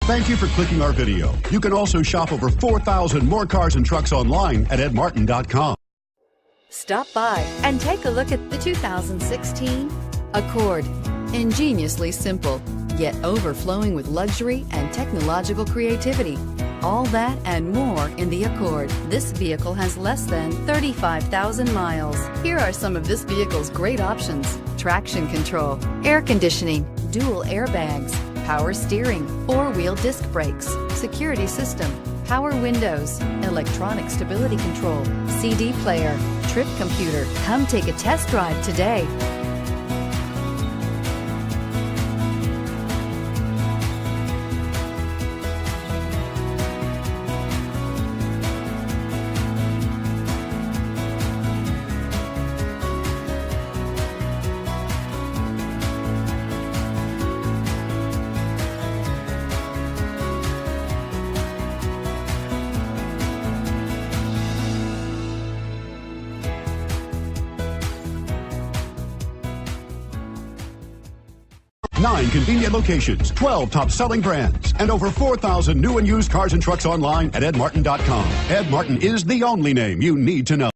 Thank you for clicking our video. You can also shop over 4,000 more cars and trucks online at edmartin.com. Stop by and take a look at the 2016 Accord. Ingeniously simple, yet overflowing with luxury and technological creativity. All that and more in the Accord. This vehicle has less than 35,000 miles. Here are some of this vehicle's great options: traction control, air conditioning, dual airbags, power steering, four-wheel disc brakes, security system, power windows, electronic stability control, CD player, trip computer. Come take a test drive today. Nine convenient locations, 12 top-selling brands, and over 4,000 new and used cars and trucks online at edmartin.com. Ed Martin is the only name you need to know.